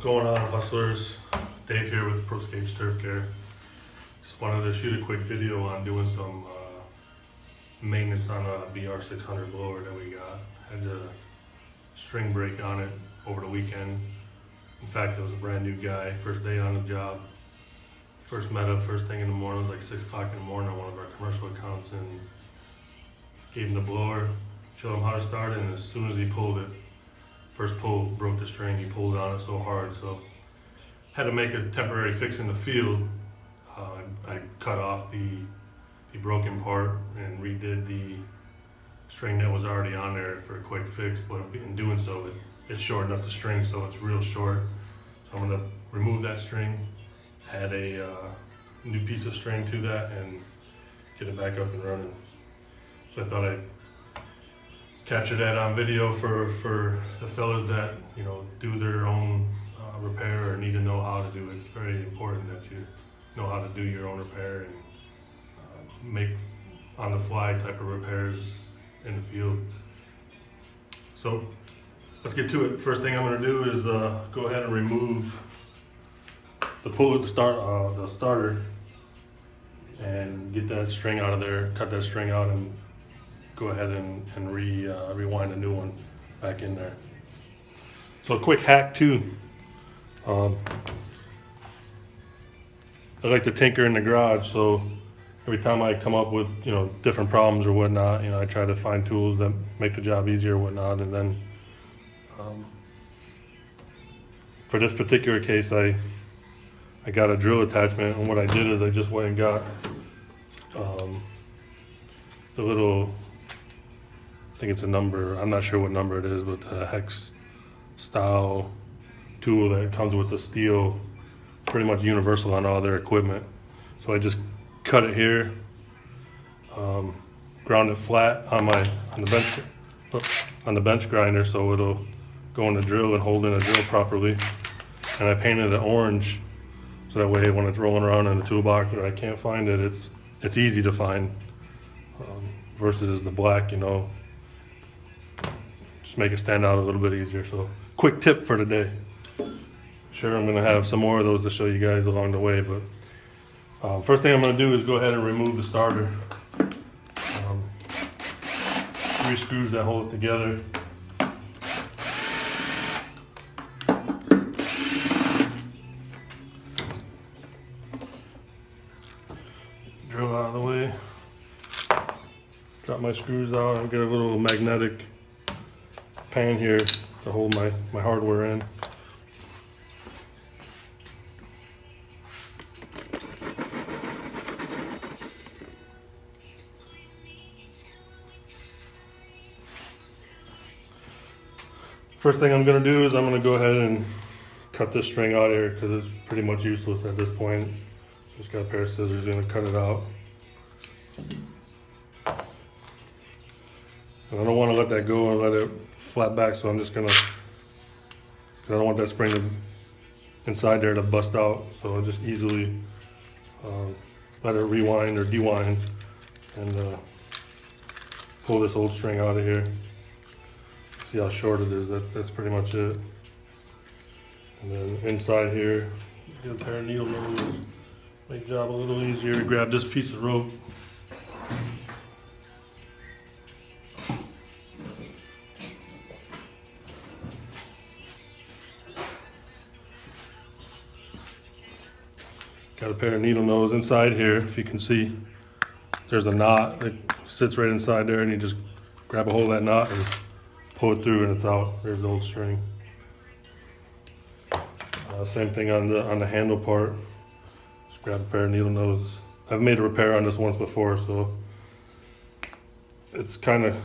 going on, hustlers? Dave here with ProScapes Turf Care. Just wanted to shoot a quick video on doing some maintenance on a BR600 blower that we got. Had a string break on it over the weekend. In fact, it was a brand new guy, first day on the job. First met up first thing in the morning, it was like 6 o'clock in the morning on one of our commercial accounts, and gave him the blower, showed him how to start it, and as soon as he pulled it, first pull broke the string. He pulled on it so hard, so had to make a temporary fix in the field. I cut off the broken part and redid the string that was already on there for a quick fix, but in doing so, it shortened up the string, so it's real short. So I'm gonna remove that string, add a new piece of string to that, and get it back up and running. So I thought I'd capture that on video for the fellas that do their own repair or need to know how to do it. It's very important that you know how to do your own repair and make on the fly type of repairs in the field. So let's get to it. First thing I'm going to do is go ahead and remove the pull at the starter and get that string out of there, cut that string out, and go ahead and rewind a new one back in there. So a quick hack too. I like to tinker in the garage, so every time I come up with different problems or whatnot, I try to find tools that make the job easier or whatnot. And then for this particular case, I got a drill attachment, and what I did is I just went and got the little, I think it's a number, I'm not sure what number it is, but the hex style tool that comes with the steel, pretty much universal on all their equipment. So I just cut it here, ground it flat on the bench grinder, so it'll go in the drill and hold in the drill properly. And I painted it orange, so that way when it's rolling around in the toolbox or I can't find it, it's easy to find, versus the black, just make it stand out a little bit easier. So quick tip for today. Sure, I'm gonna have some more of those to show you guys along the way, but first thing I'm gonna do is go ahead and remove the starter. 3 screws that hold it together. Drill out of the way. Drop my screws out. I'll get a little magnetic pan here to hold my hardware in. First thing I'm going to do is I'm going to go ahead and cut this string out here because it's pretty much useless at this point. Just got a pair of scissors, going to cut it out. And I don't want to let that go and let it flat back, so I'm just going to, because I don't want that spring inside there to bust out, so I'll just easily let it rewind or dewind and pull this old string out of here. See how short it is. That's pretty much it. And then inside here, get a pair of needle nose. Make the job a little easier. Grab this piece of rope. Got a pair of needle nose inside here. If you can see, there's a knot that sits right inside there, and you just grab a hold of that knot and pull it through, and it's out. There's the old string. Same thing on the handle part. Just grab a pair of needle nose. I've made a repair on this once before, so it's kind of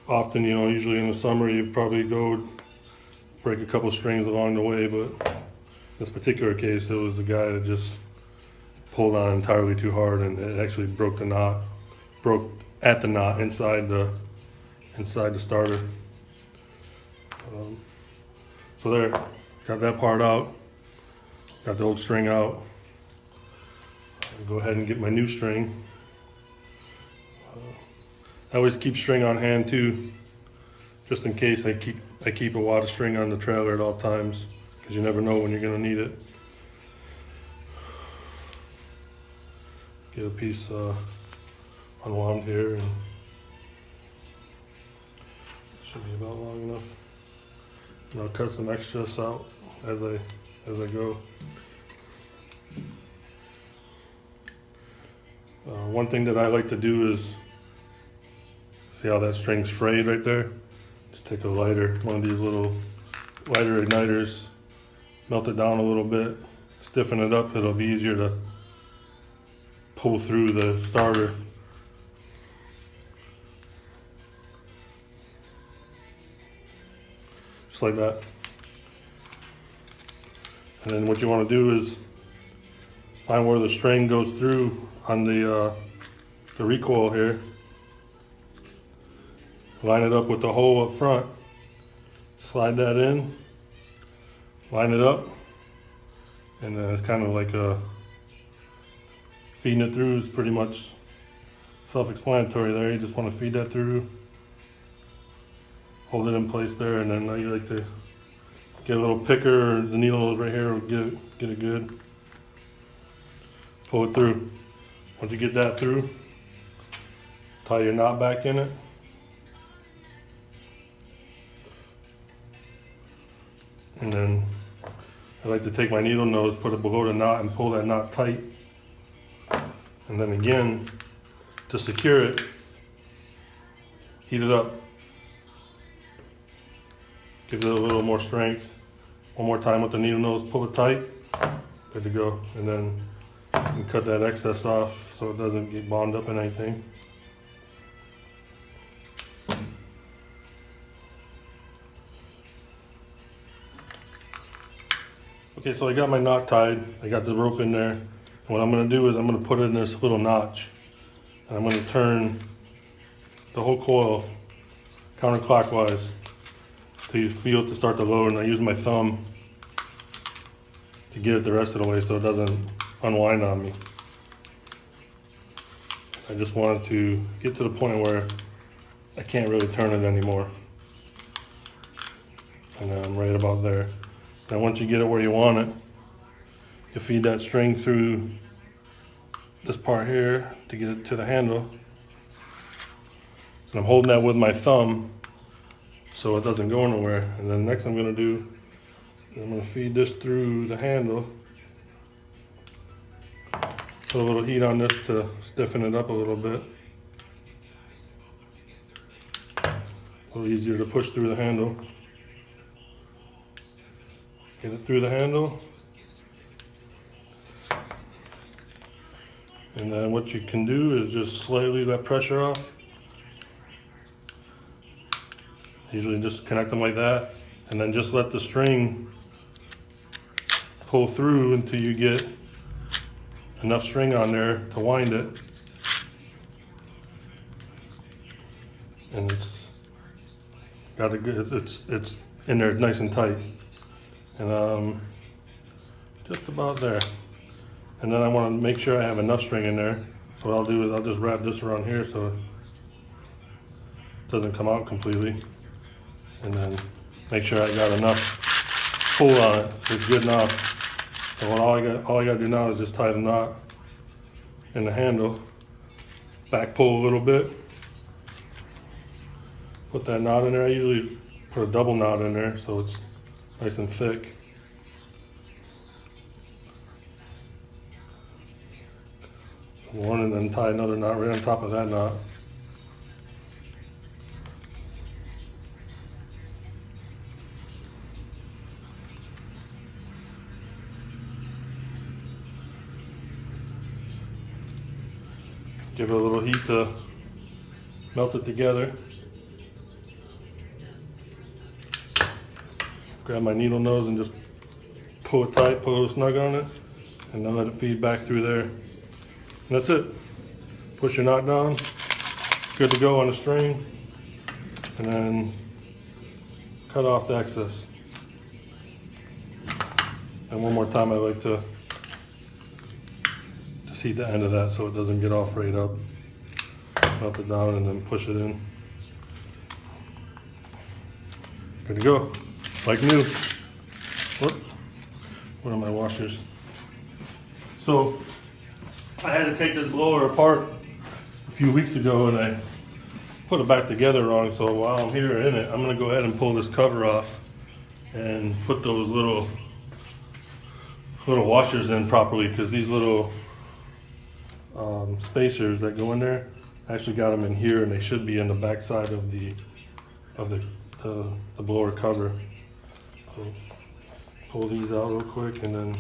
often, usually in the summer you probably go break a couple strings along the way, but this particular case, it was the guy that just pulled on entirely too hard, and it actually broke the knot, broke at the knot inside the starter. So there, got that part out, got the old string out. I'll go ahead and get my new string. I always keep string on hand too, just in case. I keep a wad of string on the trailer at all times, because you never know when you're gonna need it. Get a piece unwound here, and should be about long enough. And I'll cut some extras out as I go. One thing that I like to do is, see how that string's frayed right there? Just take a lighter, one of these little lighter igniters, melt it down a little bit, stiffen it up, it'll be easier to pull through the starter. Just like that. And then what you want to do is find where the string goes through on the recoil here. Line it up with the hole up front. Slide that in. Line it up. And then it's kind of like feeding it through is pretty much self-explanatory there. You just want to feed that through. Hold it in place there, and then you like to get a little picker, or the needle nose right here will get it good. Pull it through. Once you get that through, tie your knot back in it. And then I like to take my needle nose, put it below the knot, and pull that knot tight. And then again, to secure it, heat it up. Give it a little more strength. One more time with the needle nose, pull it tight, good to go. And then you can cut that excess off so it doesn't get bound up in anything. Okay, so I got my knot tied. I got the rope in there. And what I'm gonna do is I'm gonna put it in this little notch. And I'm gonna turn the whole coil counterclockwise till you feel it to start to load, and I use my thumb to get it the rest of the way so it doesn't unwind on me. I just wanted to get to the point where I can't really turn it anymore. And I'm right about there. Now once you get it where you want it, you feed that string through this part here to get it to the handle. And I'm holding that with my thumb so it doesn't go nowhere. And then next I'm gonna do, I'm gonna feed this through the handle. Put a little heat on this to stiffen it up a little bit. A little easier to push through the handle. Get it through the handle. And then what you can do is just slightly let pressure off. Usually just connect them like that, and then just let the string pull through until you get enough string on there to wind it. And it's got a good, it's in there nice and tight. And just about there. And then I want to make sure I have enough string in there. So what I'll do is I'll just wrap this around here so it doesn't come out completely. And then make sure I got enough pull on it so it's good enough. So all I got to do now is just tie the knot in the handle, back pull a little bit, put that knot in there. I usually put a double knot in there so it's nice and thick. One, and then tie another knot right on top of that knot. Give it a little heat to melt it together. Grab my needle nose and just pull it tight, put a little snug on it, and then let it feed back through there. And that's it. Push your knot down, good to go on the string, and then cut off the excess. And one more time I like to heat the end of that so it doesn't get all frayed up. Melt it down and then push it in. Good to go, like new. Whoops. one of my washers. So I had to take this blower apart a few weeks ago and I put it back together wrong. So while I'm here in it, I'm gonna go ahead and pull this cover off and put those little washers in properly, because these little spacers that go in there, I actually got them in here and they should be in the back side of the blower cover. So pull these out real quick and then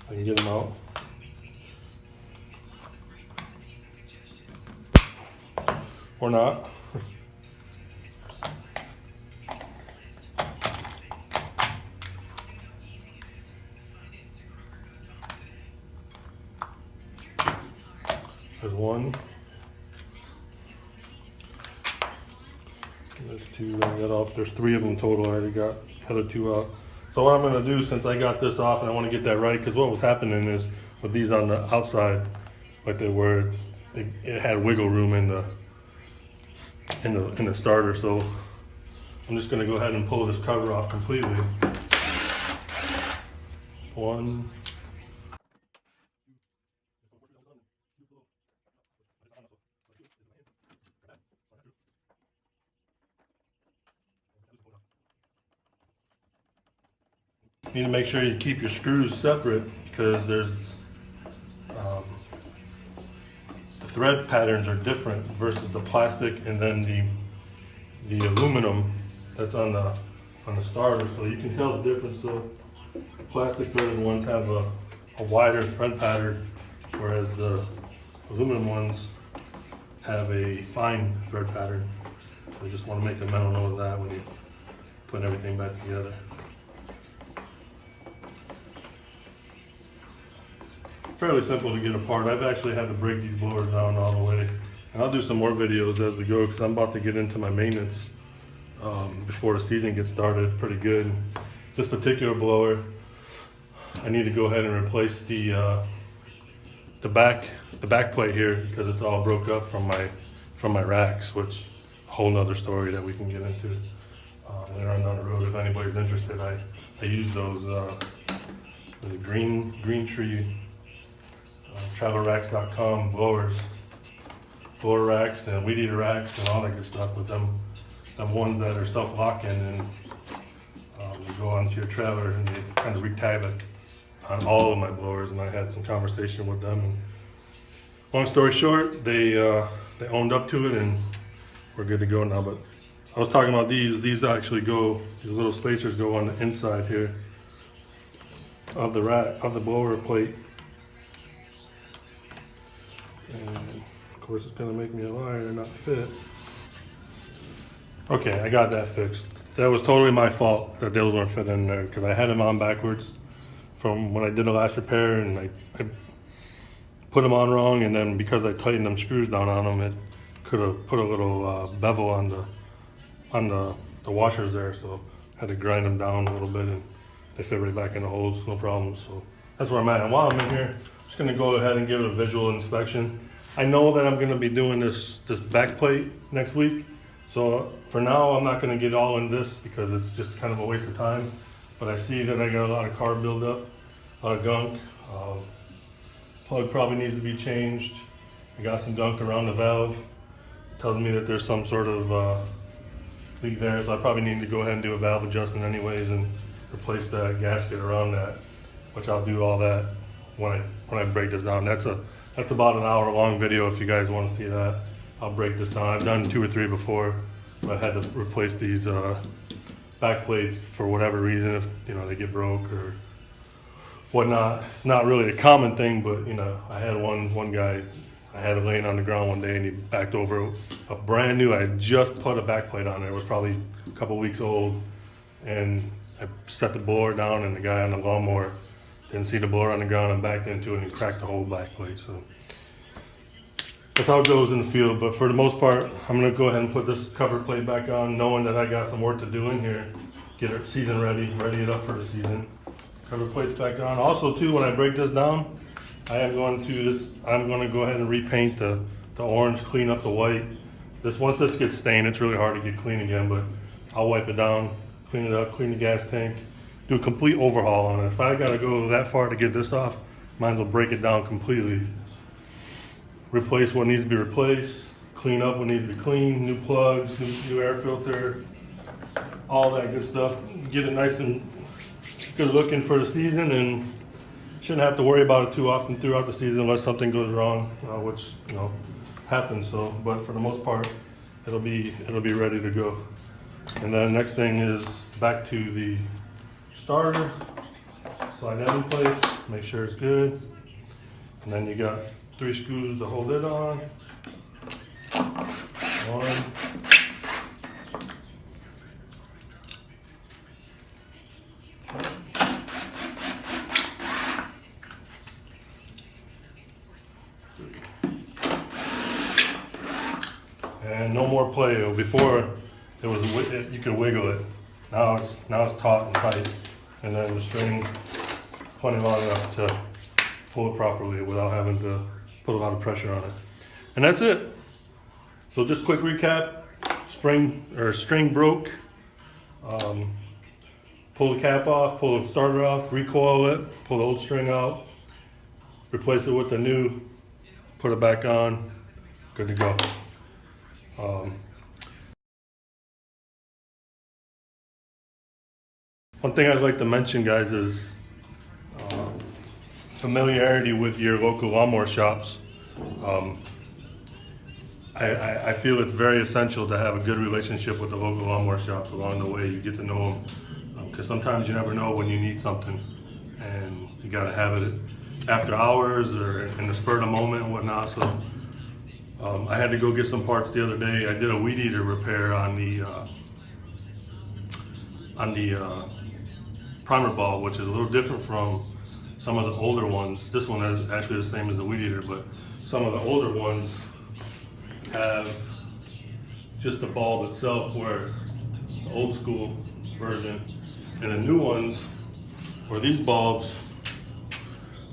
I can get them out. Or not. There's one. There's two I got off. There's three of them total. I already got the other two out. So what I'm gonna do, since I got this off and I want to get that right, because what was happening is with these on the outside, like they were, it had wiggle room in the starter. So I'm just gonna go ahead and pull this cover off completely. One. You need to make sure you keep your screws separate, because there's the thread patterns are different versus the plastic and then the aluminum that's on the starter. So you can tell the difference. So plastic threaded ones have a wider thread pattern, whereas the aluminum ones have a fine thread pattern. So you just want to make a mental note of that when you put everything back together. Fairly simple to get apart. I've actually had to break these blowers down all the way. And I'll do some more videos as we go, because I'm about to get into my maintenance before the season gets started pretty good. This particular blower, I need to go ahead and replace the back plate here, because it's all broke up from my racks, which a whole nother story that we can get into later on down the road. If anybody's interested, I use those the Green Tree TravelRacks.com blowers, blower racks and weed eater racks and all that good stuff. With them ones that are self-locking, and you go onto your trailer and they kind of wreak havoc on all of my blowers. And I had some conversation with them, and long story short, they owned up to it and we're good to go now. But I was talking about these actually go, these little spacers go on the inside here of the rack, of the blower plate. And of course it's gonna make me a liar and not fit. Okay, I got that fixed. That was totally my fault that those weren't fit in there, because I had them on backwards from when I did the last repair, and I put them on wrong, and then because I tightened them screws down on them, it could have put a little bevel on the washers there, so I had to grind them down a little bit and they fit right back in the holes, no problem. So that's where I'm at. And while I'm in here, I'm just gonna go ahead and give it a visual inspection. I know that I'm gonna be doing this back plate next week. So for now, I'm not gonna get all in this because it's just kind of a waste of time. But I see that I got a lot of carb buildup, a lot of gunk. Plug probably needs to be changed. I got some gunk around the valve. It tells me that there's some sort of leak there, so I probably need to go ahead and do a valve adjustment anyways and replace that gasket around that, which I'll do all that when I break this down. That's about an hour-long video if you guys want to see that. I'll break this down. I've done 2 or 3 before, but I had to replace these back plates for whatever reason, if they get broke or whatnot. It's not really a common thing, but I had one guy, I had it laying on the ground one day and he backed over a brand new, I had just put a back plate on there. It was probably a couple weeks old, and I set the blower down and the guy on the lawnmower didn't see the blower on the ground and backed into it and he cracked the whole back plate. So that's how it goes in the field. But for the most part, I'm gonna go ahead and put this cover plate back on, knowing that I got some work to do in here, get it season ready it up for the season. Cover plate's back on. Also too, when I break this down, I'm going to go ahead and repaint the orange, clean up the white. Once this gets stained, it's really hard to get clean again, but I'll wipe it down, clean it up, clean the gas tank, do do a complete overhaul on it. If I gotta go that far to get this off, might as well break it down completely. Replace what needs to be replaced, clean up what needs to be cleaned, new plugs, new air filter, all that good stuff. Get it nice and good looking for the season, and shouldn't have to worry about it too often throughout the season unless something goes wrong, which happens. So, but for the most part, it'll be ready to go. And then the next thing is back to the starter. Slide that in place, make sure it's good. And then you got 3 screws to hold it on. 1. And no more play. Before it was you could wiggle it. Now it's taut and tight, and then the string plenty long enough to pull it properly without having to put a lot of pressure on it. And that's it. So just quick recap: string broke. Pull the cap off, pull the starter off, recoil it, pull the old string out, replace it with the new, put it back on, good to go. One thing I'd like to mention, guys, is familiarity with your local lawnmower shops. I feel it's very essential to have a good relationship with the local lawnmower shops along the way. You get to know them, because sometimes you never know when you need something, and you got to have it after hours or in the spur of the moment and whatnot. So I had to go get some parts the other day. I did a weed eater repair on the primer ball, which is a little different from some of the older ones. This one is actually the same as the weed eater, but some of the older ones have just the bulb itself, where the old school version, and the new ones, where these bulbs,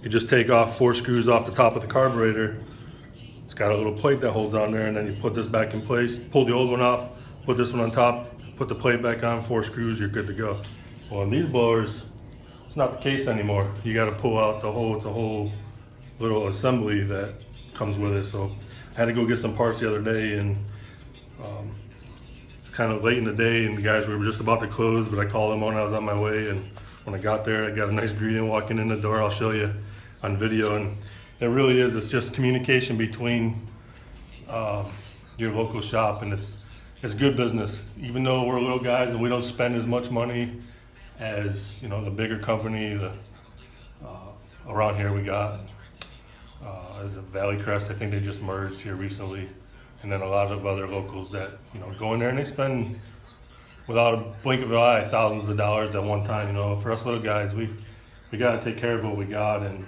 you just take off 4 screws off the top of the carburetor. It's got a little plate that holds on there, and then you put this back in place, pull the old one off, put this one on top, put the plate back on, 4 screws, you're good to go. Well, in these blowers, it's not the case anymore. You got to pull out it's a whole little assembly that comes with it. So I had to go get some parts the other day, and it's kind of late in the day, and the guys were just about to close, but I called them when I was on my way, and when I got there, I got a nice greeting walking in the door. I'll show you on video, and it really is. It's just communication between your local shop, and it's good business. Even though we're little guys and we don't spend as much money as the bigger company around here we got. As a Valley Crest, I think they just merged here recently, and then a lot of other locals that go in there and they spend without a blink of an eye thousands of dollars at one time. For us little guys, we got to take care of what we got and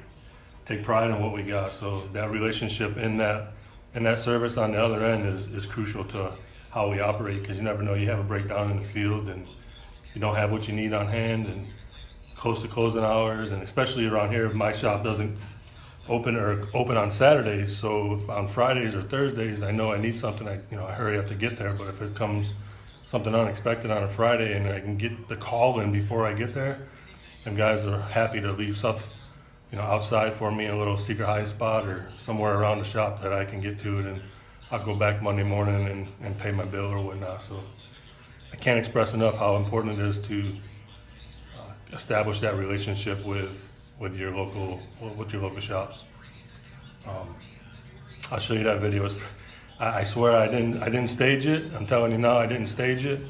take pride in what we got. So that relationship in that service on the other end is crucial to how we operate, because you never know, you have a breakdown in the field and you don't have what you need on hand, and close to closing hours, and especially around here, my shop doesn't open on Saturdays. So if on Fridays or Thursdays I know I need something, I hurry up to get there. But if it comes something unexpected on a Friday and I can get the call in before I get there, and guys are happy to leave stuff outside for me in a little secret hiding spot or somewhere around the shop that I can get to it, and I'll go back Monday morning and pay my bill or whatnot. So I can't express enough how important it is to establish that relationship with your local shops. I'll show you that video. I swear I didn't stage it. I'm telling you now, I didn't stage it.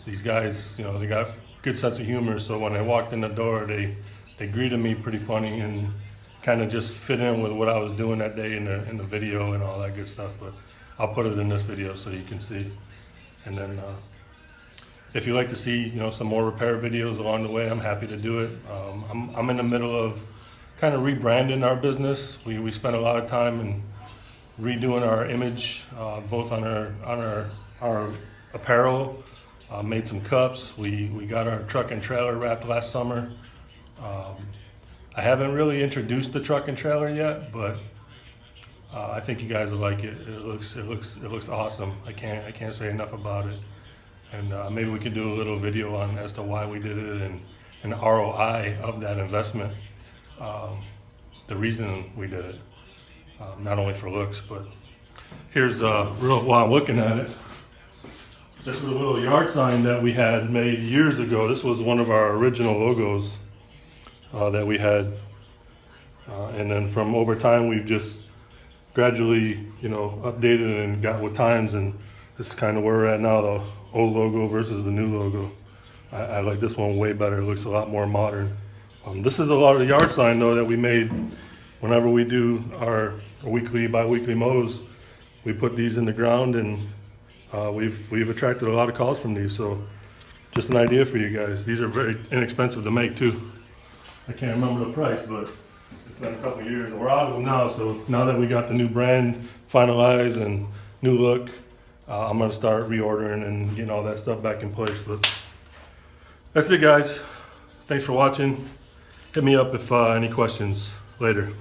These guys, they got good sense of humor. So when I walked in the door, they greeted me pretty funny and kind of just fit in with what I was doing that day in the video and all that good stuff. But I'll put it in this video so you can see. And then if you'd like to see some more repair videos along the way, I'm happy to do it. I'm in the middle of kind of rebranding our business. We spent a lot of time in redoing our image, both on our apparel, made some cups. We got our truck and trailer wrapped last summer. I haven't really introduced the truck and trailer yet, but I think you guys will like it. It looks awesome. I can't say enough about it. And maybe we can do a little video on as to why we did it, an ROI of that investment. The reason we did it, not only for looks, but here's while I'm looking at it. This is a little yard sign that we had made years ago. This was one of our original logos that we had, and then from over time we've just gradually, updated and got with times, and this is kind of where we're at now. The old logo versus the new logo. I like this one way better. It looks a lot more modern. This is a lot of the yard sign though that we made whenever we do our weekly, bi-weekly mows. We put these in the ground, and we've attracted a lot of calls from these. So just an idea for you guys. These are very inexpensive to make too. I can't remember the price, but it's been a couple of years, and we're out of them now. So now that we got the new brand finalized and new look, I'm gonna start reordering and getting all that stuff back in place. But that's it, guys. Thanks for watching. Hit me up if any questions later.